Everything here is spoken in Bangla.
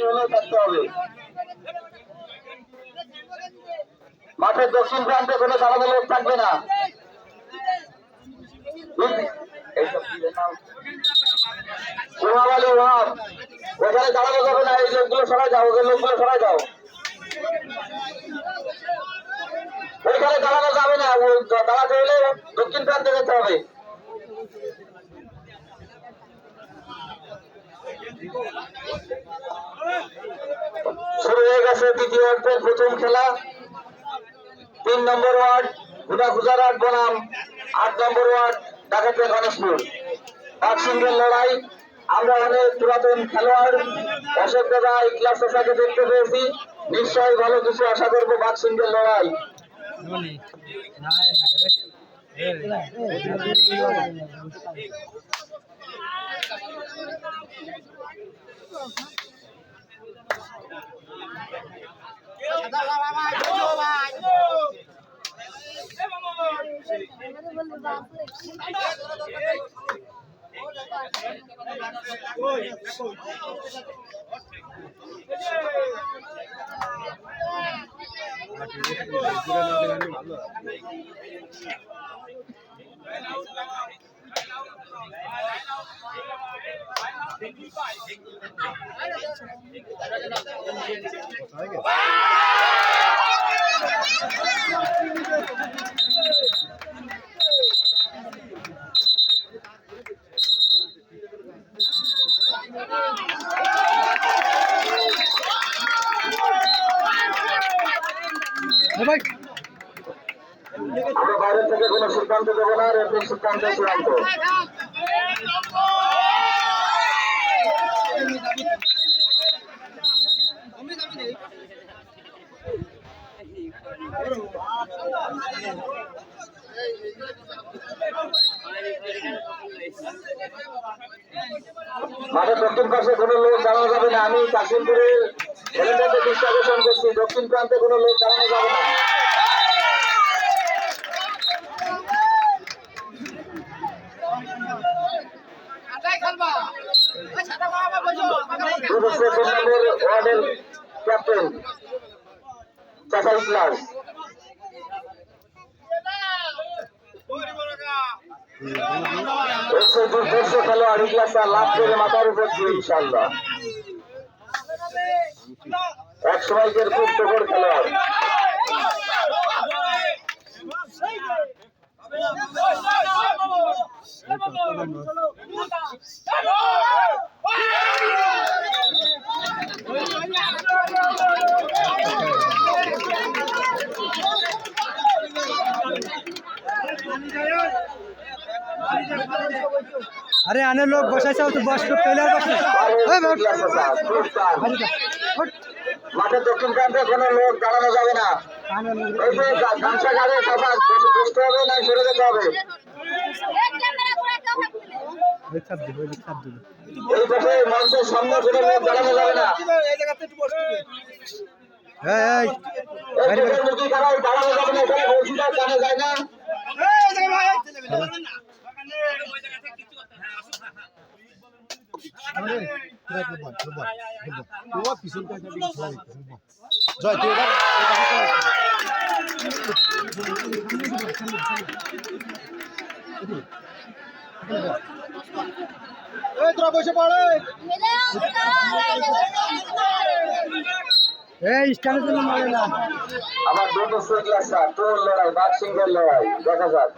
হলেও থাকতে হবে। মাঠের দক্ষিণ প্রান্তে কোনো দাঁড়ানো লোক থাকবে না। ওখানে দাঁড়ানো যাবে না, এই লোকগুলো সরাই দাও, ওদের লোকগুলো সরাই দাও। ওইখানে দাঁড়ানো যাবে না, দাঁড়াতে হলে দক্ষিণ প্রান্তে যেতে হবে। শুরু হয়ে গেছে দ্বিতীয় অর্থের প্রথম খেলা। 3 নম্বর ওয়ার্ড গুদাখুজারহাট বনাম 8 নম্বর ওয়ার্ড ডাকাতিয়া গণেশপুর। বাক্সিংয়ের লড়াই। আমরা অনেক পুরাতন খেলোয়াড় অশোক দাদা ইকলাস চাচাকে দেখতে পেয়েছি, নিশ্চয়ই ভালো কিছু আশা করবো বাক্সিংয়ের লড়াই। আমরা বাইরে থেকে কোনো সিদ্ধান্ত দেবো না, রেফারির সিদ্ধান্ত চূড়ান্ত। মাঠের দক্ষিণ পাশে কোনো লোক দাঁড়ানো যাবে না। আমি কাশিমপুরের ছেলেটাকে দৃষ্টি আকর্ষণ করছি, দক্ষিণ প্রান্তে কোনো লোক দাঁড়ানো যাবে না। ওয়ার্ডের ক্যাপ্টেন চাচা ইকলাস। দুর্ধর্ষ খেলোয়াড় ইকলাসটা লাভ করে মাথার উপর দিয়ে ইনশাল্লাহ। এক সময়কের খুব প্রবল খেলোয়াড়। अरे आने लोग बसायचं होतं बस पहिल्यावर মাঠের দক্ষিণ প্রান্তে কোনো লোক দাঁড়ানো যাবে না। এই যে গামছা গাড়ে বসতে হবে না, সরে যেতে হবে। এই পাশে মঞ্চের সামনে কোনো লোক দাঁড়ানো যাবে না। মুরগি খারাপ দাঁড়ানো যাবে না, এখানে বলছিটা জানা যায় না। বসে পড়ে আবার দুটো ক্লাস তোর লড়াই, বাক্সিংয়ের লড়াই দেখা যাক।